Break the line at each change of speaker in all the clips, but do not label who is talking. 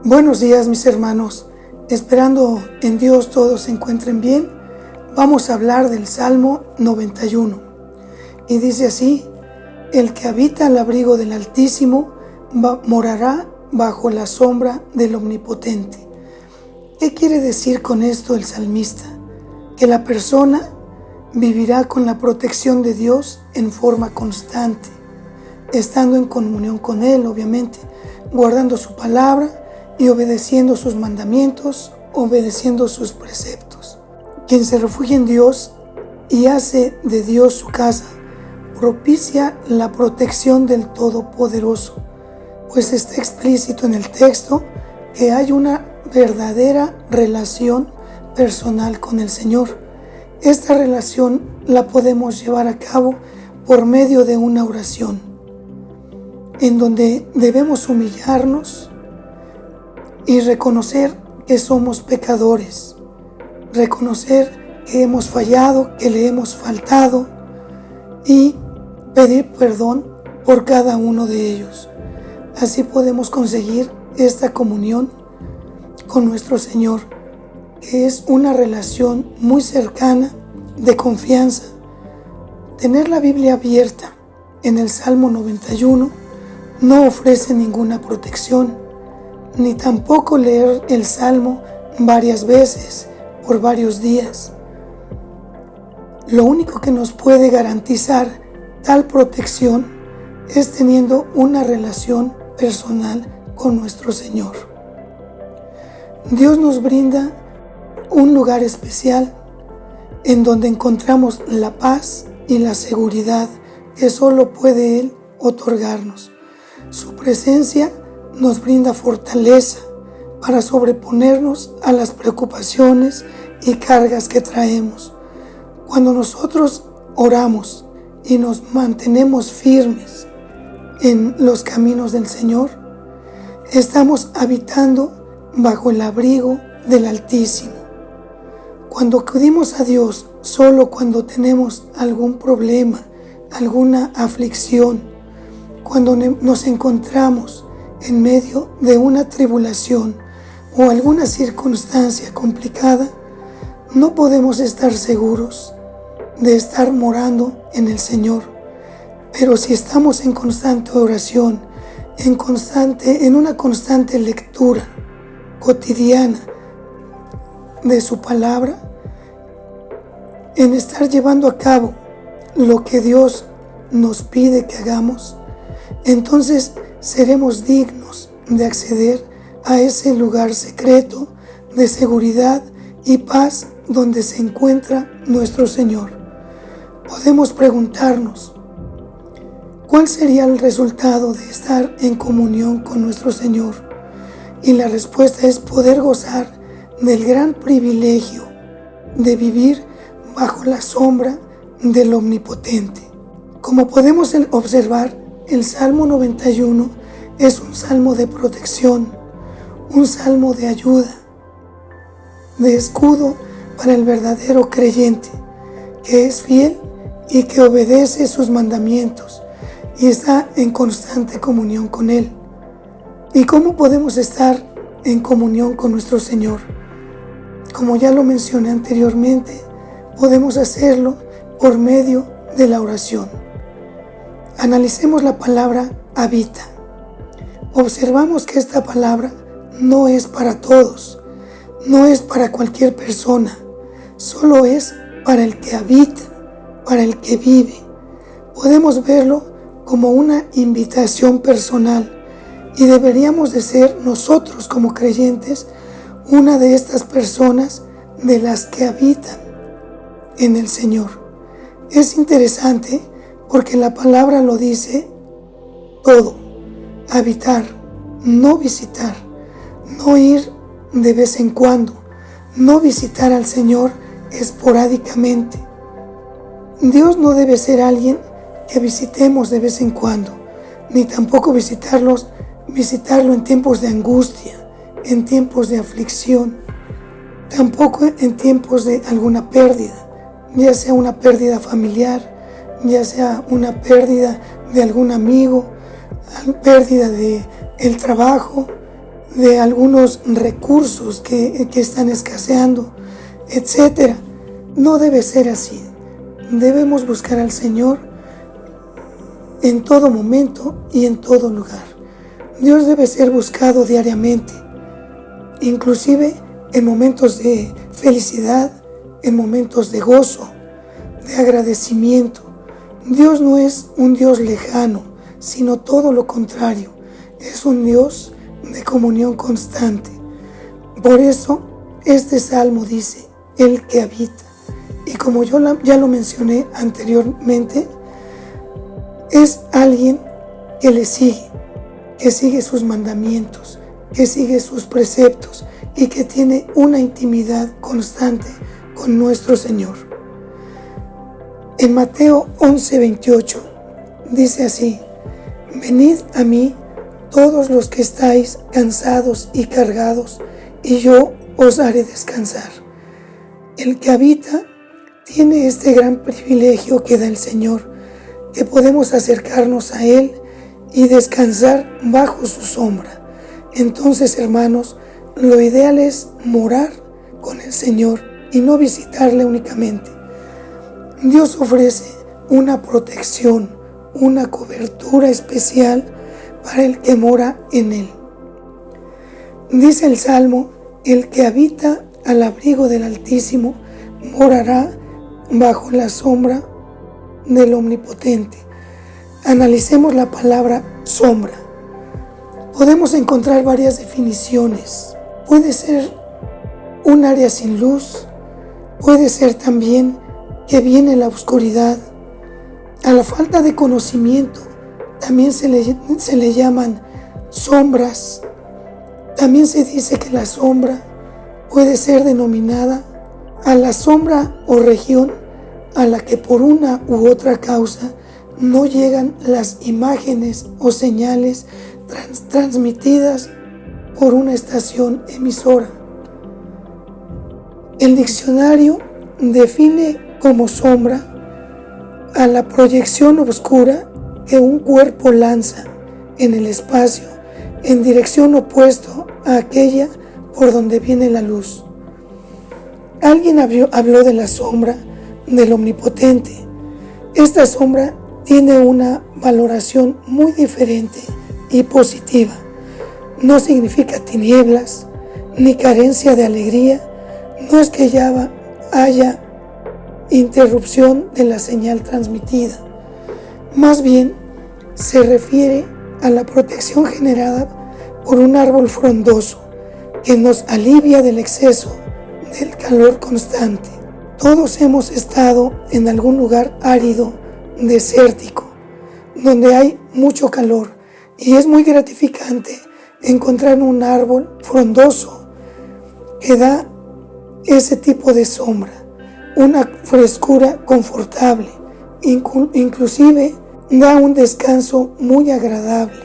Buenos días, mis hermanos. Esperando en Dios todos se encuentren bien. Vamos a hablar del Salmo 91. Y dice así: el que habita al abrigo del Altísimo morará bajo la sombra del Omnipotente. ¿Qué quiere decir con esto el salmista? Que la persona vivirá con la protección de Dios en forma constante, estando en comunión con Él, obviamente, guardando su palabra y obedeciendo sus mandamientos, obedeciendo sus preceptos. Quien se refugia en Dios y hace de Dios su casa, propicia la protección del Todopoderoso, pues está explícito en el texto que hay una verdadera relación personal con el Señor. Esta relación la podemos llevar a cabo por medio de una oración, en donde debemos humillarnos y reconocer que somos pecadores, reconocer que hemos fallado, que le hemos faltado y pedir perdón por cada uno de ellos. Así podemos conseguir esta comunión con nuestro Señor, que es una relación muy cercana, de confianza. Tener la Biblia abierta en el Salmo 91 no ofrece ninguna protección, ni tampoco leer el Salmo varias veces por varios días. Lo único que nos puede garantizar tal protección es teniendo una relación personal con nuestro Señor. Dios nos brinda un lugar especial en donde encontramos la paz y la seguridad que solo puede Él otorgarnos. Su presencia nos brinda fortaleza para sobreponernos a las preocupaciones y cargas que traemos. Cuando nosotros oramos y nos mantenemos firmes en los caminos del Señor, estamos habitando bajo el abrigo del Altísimo. Cuando acudimos a Dios solo cuando tenemos algún problema, alguna aflicción, cuando nos encontramos en medio de una tribulación o alguna circunstancia complicada, no podemos estar seguros de estar morando en el Señor. Pero si estamos en constante oración, en una constante lectura cotidiana de su palabra, en estar llevando a cabo lo que Dios nos pide que hagamos, entonces seremos dignos de acceder a ese lugar secreto de seguridad y paz donde se encuentra nuestro Señor. Podemos preguntarnos, ¿cuál sería el resultado de estar en comunión con nuestro Señor? Y la respuesta es poder gozar del gran privilegio de vivir bajo la sombra del Omnipotente. Como podemos observar, el Salmo 91 es un salmo de protección, un salmo de ayuda, de escudo para el verdadero creyente, que es fiel y que obedece sus mandamientos y está en constante comunión con Él. ¿Y cómo podemos estar en comunión con nuestro Señor? Como ya lo mencioné anteriormente, podemos hacerlo por medio de la oración. Analicemos la palabra habita. Observamos que esta palabra no es para todos, no es para cualquier persona, solo es para el que habita, para el que vive. Podemos verlo como una invitación personal y deberíamos de ser nosotros como creyentes una de estas personas de las que habitan en el Señor. Es interesante porque la palabra lo dice todo: habitar, no visitar, no ir de vez en cuando, no visitar al Señor esporádicamente. Dios no debe ser alguien que visitemos de vez en cuando, ni tampoco visitarlo en tiempos de angustia, en tiempos de aflicción. tampoco en tiempos de alguna pérdida, ya sea una pérdida familiar, ya sea una pérdida de algún amigo, pérdida de el trabajo, de algunos recursos que están escaseando, etcétera. No debe ser así. Debemos buscar al Señor en todo momento y en todo lugar. Dios debe ser buscado diariamente, inclusive en momentos de felicidad, en momentos de gozo, de agradecimiento. Dios no es un Dios lejano, sino todo lo contrario. Es un Dios de comunión constante. Por eso, este salmo dice, el que habita. Y como yo ya lo mencioné anteriormente, es alguien que le sigue, que sigue sus mandamientos, que sigue sus preceptos y que tiene una intimidad constante con nuestro Señor. En Mateo 11:28 dice así, venid a mí todos los que estáis cansados y cargados, y yo os haré descansar. El que habita tiene este gran privilegio que da el Señor, que podemos acercarnos a Él y descansar bajo su sombra. Entonces, hermanos, lo ideal es morar con el Señor y no visitarle únicamente. Dios ofrece una protección, una cobertura especial para el que mora en Él. Dice el Salmo, el que habita al abrigo del Altísimo morará bajo la sombra del Omnipotente. Analicemos la palabra sombra. Podemos encontrar varias definiciones. Puede ser un área sin luz, puede ser también que viene la oscuridad. A la falta de conocimiento también se le llaman sombras. También se dice que la sombra puede ser denominada a la sombra o región a la que por una u otra causa no llegan las imágenes o señales transmitidas por una estación emisora. El diccionario define como sombra a la proyección oscura que un cuerpo lanza en el espacio en dirección opuesta a aquella por donde viene la luz. Alguien habló de la sombra del Omnipotente. Esta sombra tiene una valoración muy diferente y positiva. No significa tinieblas ni carencia de alegría. No es que ya haya interrupción de la señal transmitida. Más bien se refiere a la protección generada por un árbol frondoso que nos alivia del exceso del calor constante. Todos hemos estado en algún lugar árido, desértico, donde hay mucho calor, y es muy gratificante encontrar un árbol frondoso que da ese tipo de sombra, una frescura confortable, inclusive da un descanso muy agradable,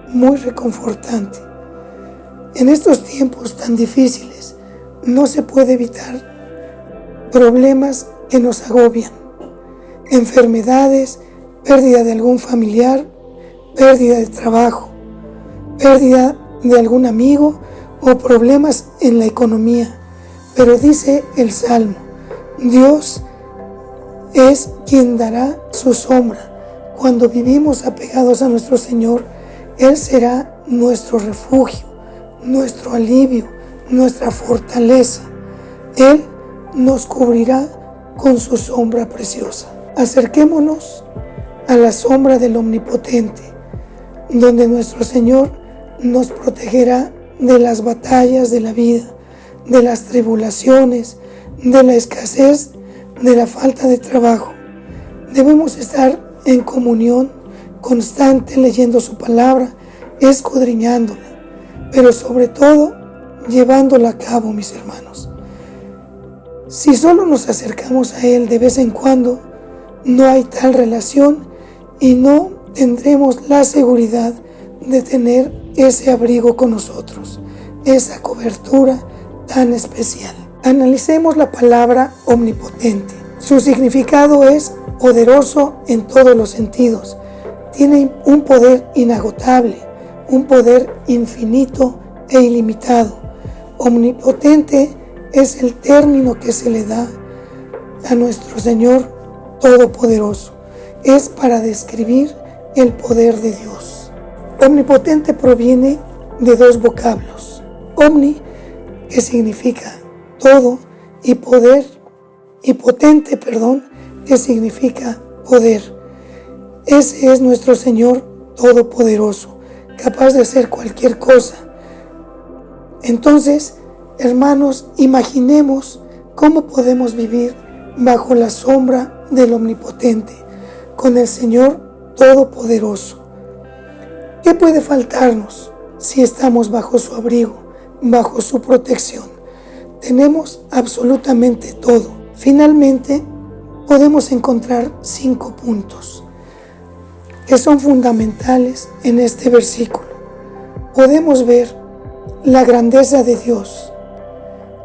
muy reconfortante. En estos tiempos tan difíciles no se puede evitar problemas que nos agobian, enfermedades, pérdida de algún familiar, pérdida de trabajo, pérdida de algún amigo o problemas en la economía. Pero dice el Salmo, Dios es quien dará su sombra. Cuando vivimos apegados a nuestro Señor, Él será nuestro refugio, nuestro alivio, nuestra fortaleza. Él nos cubrirá con su sombra preciosa. Acerquémonos a la sombra del Omnipotente, donde nuestro Señor nos protegerá de las batallas de la vida, de las tribulaciones, de la escasez, de la falta de trabajo. Debemos estar en comunión constante, leyendo su palabra, escudriñándola, pero sobre todo llevándola a cabo, mis hermanos. Si solo nos acercamos a Él de vez en cuando, no hay tal relación y no tendremos la seguridad de tener ese abrigo con nosotros, esa cobertura tan especial. Analicemos la palabra omnipotente. Su significado es poderoso en todos los sentidos. Tiene un poder inagotable, un poder infinito e ilimitado. Omnipotente es el término que se le da a nuestro Señor Todopoderoso. Es para describir el poder de Dios. Omnipotente proviene de dos vocablos. Omni, que significa todo, y potente, que significa poder. Ese es nuestro Señor Todopoderoso, capaz de hacer cualquier cosa. Entonces, hermanos, imaginemos cómo podemos vivir bajo la sombra del Omnipotente, con el Señor Todopoderoso. ¿Qué puede faltarnos si estamos bajo su abrigo, bajo su protección? Tenemos absolutamente todo. Finalmente, podemos encontrar 5 puntos que son fundamentales en este versículo. Podemos ver la grandeza de Dios.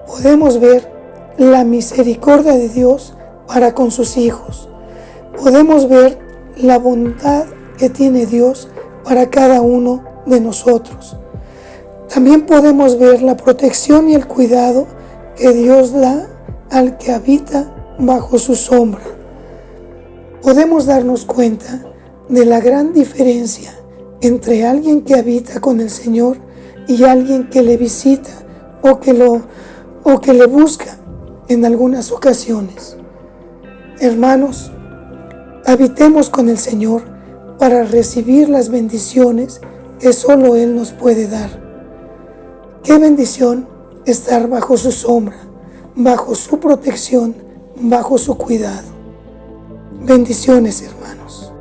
Podemos ver la misericordia de Dios para con sus hijos. Podemos ver la bondad que tiene Dios para cada uno de nosotros. También podemos ver la protección y el cuidado que Dios da al que habita bajo su sombra. Podemos darnos cuenta de la gran diferencia entre alguien que habita con el Señor y alguien que le visita o que le busca en algunas ocasiones. Hermanos, habitemos con el Señor para recibir las bendiciones que solo Él nos puede dar. ¡Qué bendición estar bajo su sombra, bajo su protección, bajo su cuidado! Bendiciones, hermanos.